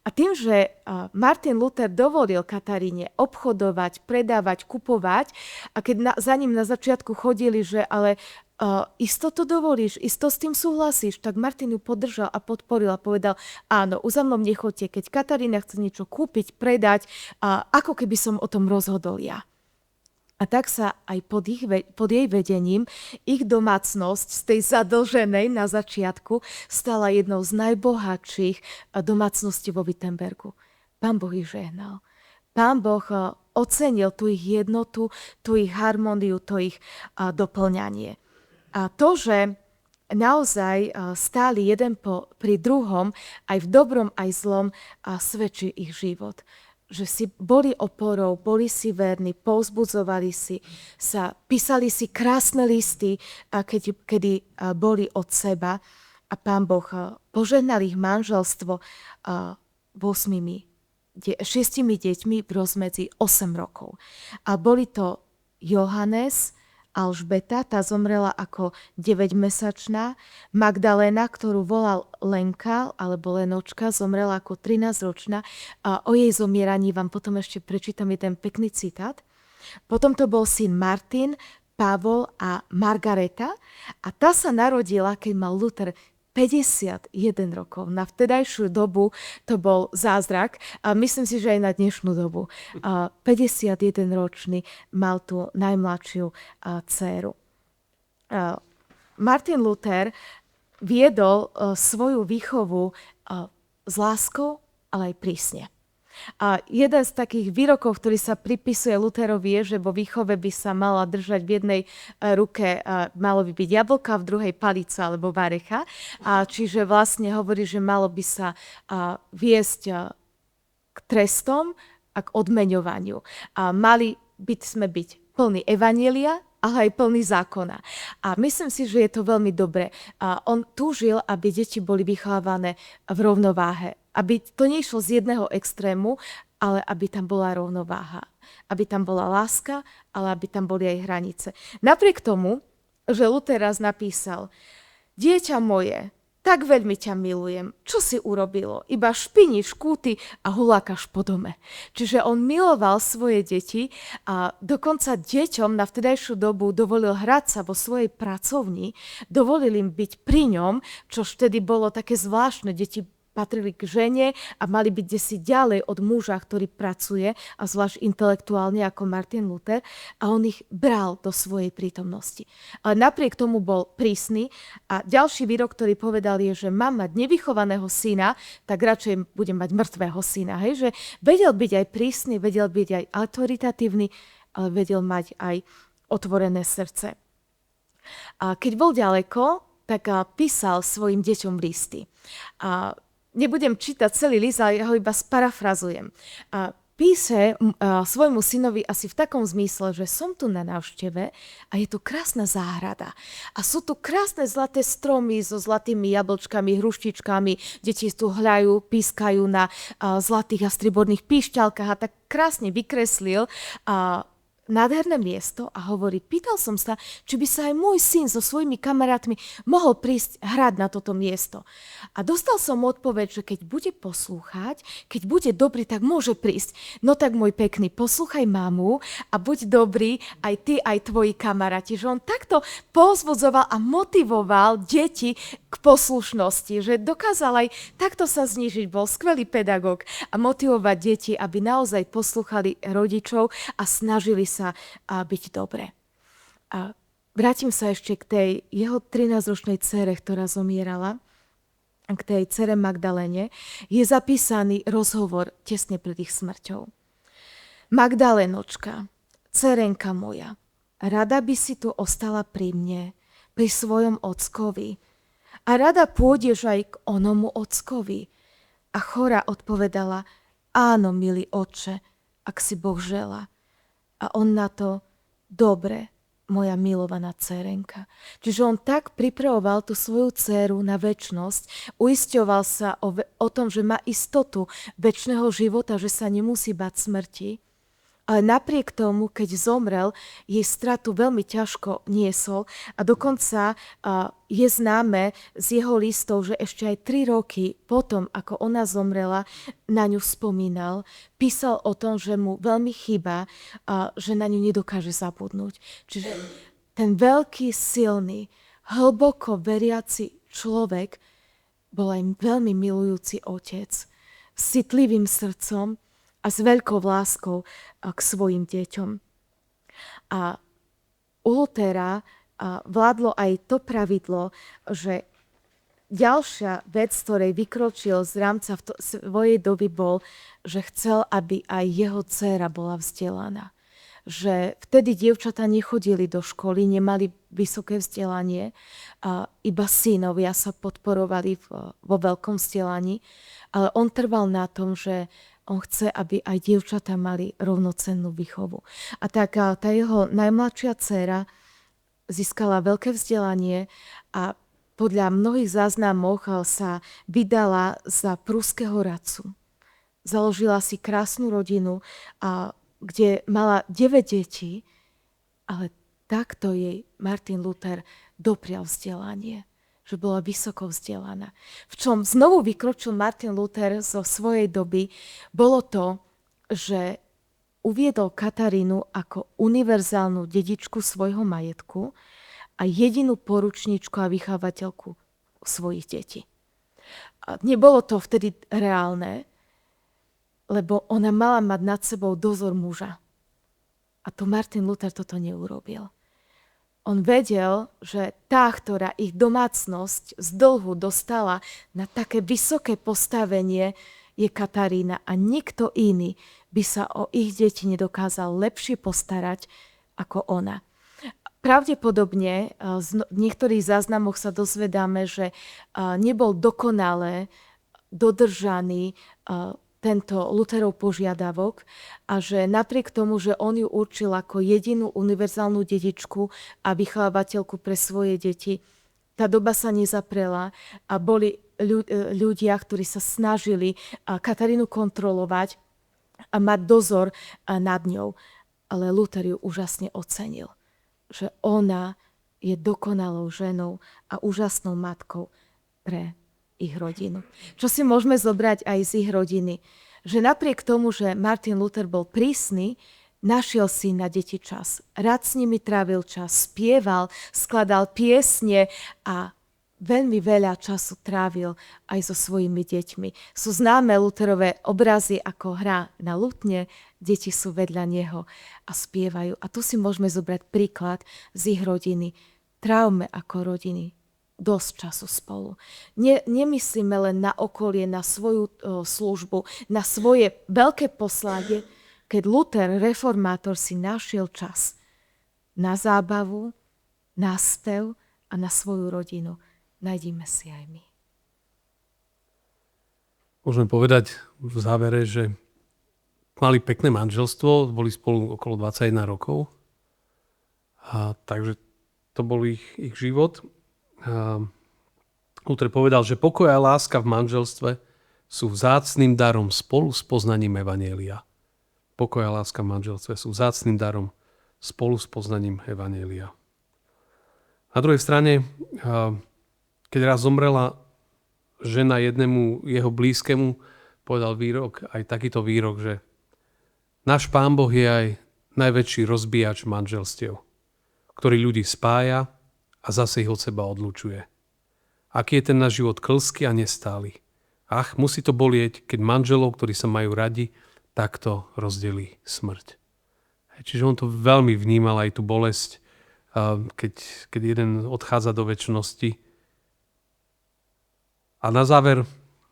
A tým, že Martin Luther dovolil Kataríne obchodovať, predávať, kupovať, a keď za ním na začiatku chodili, že ale isto to dovolíš, isto s tým súhlasíš, tak Martin ju podržal a podporil a povedal, áno, za mnou nechoďte, keď Katarína chce niečo kúpiť, predať, ako keby som o tom rozhodol ja. A tak sa aj pod jej vedením ich domácnosť z tej zadlženej na začiatku stala jednou z najbohatších domácností vo Wittenbergu. Pán Boh ich žehnal. Pán Boh ocenil tú ich jednotu, tú ich harmóniu, to ich doplňanie. A to, že naozaj stáli jeden pri druhom, aj v dobrom, aj zlom, svedčí ich život. Že si boli oporou, boli si verní, povzbudzovali si sa, písali si krásne listy, kedy boli od seba a Pán Boh požehnal ich manželstvo 8 šiestimi deťmi v rozmedzi 8 rokov. A boli to Johannes, Alžbeta, tá zomrela ako 9-mesačná, Magdaléna, ktorú volal Lenka, alebo Lenočka, zomrela ako 13-ročná. A o jej zomieraní vám potom ešte prečítam jeden pekný citát. Potom to bol syn Martin, Pavol a Margareta a tá sa narodila, keď mal Luther 51 rokov. Na vtedajšiu dobu to bol zázrak a myslím si, že aj na dnešnú dobu. 51-ročný mal tú najmladšiu dcéru. Martin Luther viedol svoju výchovu s láskou, ale aj prísne. A jeden z takých výrokov, ktorý sa pripisuje Lutherovi, je, že vo výchove by sa mala držať v jednej ruke, malo by byť jablka, v druhej palica alebo varecha. Čiže vlastne hovorí, že malo by sa viesť k trestom a k odmeňovaniu. Mali by sme byť plní evanjelia, ale aj plný zákona. A myslím si, že je to veľmi dobré. On túžil, aby deti boli vychovávané v rovnováhe. Aby to nešlo z jedného extrému, ale aby tam bola rovnováha. Aby tam bola láska, ale aby tam boli aj hranice. Napriek tomu, že Luther raz napísal: Dieťa moje, tak veľmi ťa milujem. Čo si urobilo? Iba špiniš kúty a hulákaš po dome. Čiže on miloval svoje deti a dokonca deťom na vtedajšiu dobu dovolil hrať sa vo svojej pracovni, dovolil im byť pri ňom, čo vtedy bolo také zvláštne. Deti patrili k žene a mali byť desi ďalej od muža, ktorý pracuje, a zvlášť intelektuálne ako Martin Luther, a on ich bral do svojej prítomnosti. Ale napriek tomu bol prísny a ďalší výrok, ktorý povedal, je, že mám mať nevychovaného syna, tak radšej budem mať mŕtvého syna. Hej? Že vedel byť aj prísny, vedel byť aj autoritatívny, ale vedel mať aj otvorené srdce. A keď bol ďaleko, tak písal svojim deťom listy. Nebudem čítať celý list, ale ja ho iba sparafrazujem. Píše svojmu synovi asi v takom zmysle, že som tu na návšteve a je tu krásna záhrada. A sú tu krásne zlaté stromy so zlatými jablčkami, hruštičkami. Deti tu hľajú, pískajú na zlatých a striborných píšťalkách a tak krásne vykreslil nádherné miesto a hovorí, pýtal som sa, či by sa aj môj syn so svojimi kamarátmi mohol prísť hrať na toto miesto. A dostal som odpoveď, že keď bude poslúchať, keď bude dobrý, tak môže prísť. No tak, môj pekný, poslúchaj mamu a buď dobrý aj ty, aj tvoji kamaráti. Že on takto povzbudzoval a motivoval deti k poslušnosti, že dokázal aj takto sa znížiť, bol skvelý pedagóg a motivovať deti, aby naozaj poslúchali rodičov a snažili sa byť dobre. A vrátim sa ešte k tej jeho 13-ročnej dcére, ktorá zomierala, k tej dcére Magdaléne. Je zapísaný rozhovor tesne pred ich smrťou. Magdalénočka, dcerenka moja, rada by si tu ostala pri mne, pri svojom ockovi. A rada pôjdeš aj k onomu ockovi. A chora odpovedala, áno, milý otče, ak si Boh želá. A on na to, dobre, moja milovaná dcerenka. Čiže on tak pripravoval tú svoju dceru na večnosť, uisťoval sa o tom, že má istotu večného života, že sa nemusí bať smrti. Ale napriek tomu, keď zomrel, jej stratu veľmi ťažko niesol a dokonca je známe z jeho listov, že ešte aj 3 roky potom, ako ona zomrela, na ňu spomínal. Písal o tom, že mu veľmi chýba a že na ňu nedokáže zabudnúť. Čiže ten veľký, silný, hlboko veriaci človek bol aj veľmi milujúci otec, s citlivým srdcom a s veľkou láskou k svojim deťom. A u Luthera vládlo aj to pravidlo, že ďalšia vec, ktorej vykročil z rámca svojej doby, bol, že chcel, aby aj jeho dcéra bola vzdelaná. Že vtedy dievčatá nechodili do školy, nemali vysoké vzdelanie, iba synovia sa podporovali vo veľkom vzdelaní, ale on trval na tom, že on chce, aby aj dievčatá mali rovnocennú výchovu. A tak tá jeho najmladšia dcéra získala veľké vzdelanie a podľa mnohých záznamoch sa vydala za pruského radcu. Založila si krásnu rodinu, kde mala 9 detí, ale takto jej Martin Luther doprial vzdelanie, že bola vysoko vzdelaná. V čom znovu vykročil Martin Luther zo svojej doby, bolo to, že uviedol Katarínu ako univerzálnu dedičku svojho majetku a jedinú poručníčku a vychovateľku svojich detí. A nebolo to vtedy reálne, lebo ona mala mať nad sebou dozor muža. A to Martin Luther toto neurobil. On vedel, že tá, ktorá ich domácnosť z dlhu dostala na také vysoké postavenie, je Katarína a nikto iný by sa o ich deti nedokázal lepšie postarať ako ona. Pravdepodobne v niektorých záznamoch sa dozvedáme, že nebol dokonale dodržaný tento Lutherov požiadavok a že napriek tomu, že on ju určil ako jedinú univerzálnu dedičku a vychovávateľku pre svoje deti, tá doba sa nezaprela a boli ľudia, ktorí sa snažili Katarínu kontrolovať a mať dozor nad ňou. Ale Luther ju úžasne ocenil, že ona je dokonalou ženou a úžasnou matkou pre ich rodinu. Čo si môžeme zobrať aj z ich rodiny? Že napriek tomu, že Martin Luther bol prísny, našiel si na deti čas. Rád s nimi trávil čas, spieval, skladal piesne a veľmi veľa času trávil aj so svojimi deťmi. Sú známe Lutherové obrazy, ako hrá na lutne, deti sú vedľa neho a spievajú. A tu si môžeme zobrať príklad z ich rodiny. Trávme ako rodiny dosť času spolu. Nemyslíme len na okolie, na svoju službu, na svoje veľké poslanie, keď Luther, reformátor, si našiel čas na zábavu, na spev a na svoju rodinu. Nájdime si aj my. Môžeme povedať v závere, že mali pekné manželstvo, boli spolu okolo 21 rokov. Takže to bol ich život. Luther povedal, že pokoj a láska v manželstve sú vzácnym darom spolu s poznaním evanjelia. Pokoj a láska v manželstve sú vzácnym darom spolu s poznaním evanjelia. Na druhej strane, keď raz zomrela žena jednému jeho blízkemu, povedal výrok, aj takýto výrok, že náš Pán Boh je aj najväčší rozbíjač manželstiev, ktorý ľudí spája a zase ich od seba odlučuje. Aký je ten náš život klský a nestály. Ach, musí to bolieť, keď manželov, ktorí sa majú radi, takto rozdelí smrť. Čiže on to veľmi vnímal, aj tú bolesť, keď jeden odchádza do večnosti. A na záver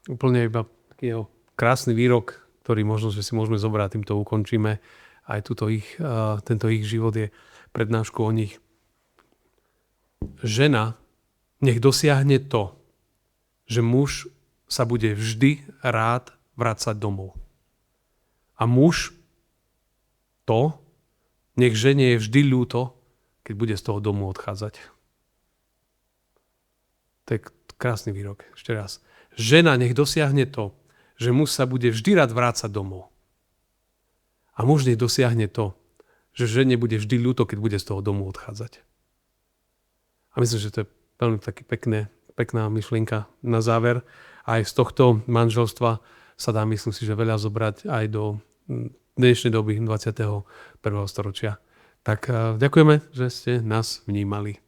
úplne iba taký jeho krásny výrok, ktorý možno, že si môžeme zobrať, týmto ukončíme. Aj tento ich život je prednášku o nich. Žena nech dosiahne to, že muž sa bude vždy rád vracať domov. A muž to, nech žene je vždy ľúto, keď bude z toho domu odchádzať. To je krásny výrok. Ešte raz. Žena nech dosiahne to, že muž sa bude vždy rád vrácať domov. A muž nech dosiahne to, že žene bude vždy ľúto, keď bude z toho domu odchádzať. A myslím, že to je veľmi taký pekná myšlienka na záver. Aj z tohto manželstva sa dá, myslím si, že veľa zobrať aj do dnešnej doby 21. storočia. Tak ďakujeme, že ste nás vnímali.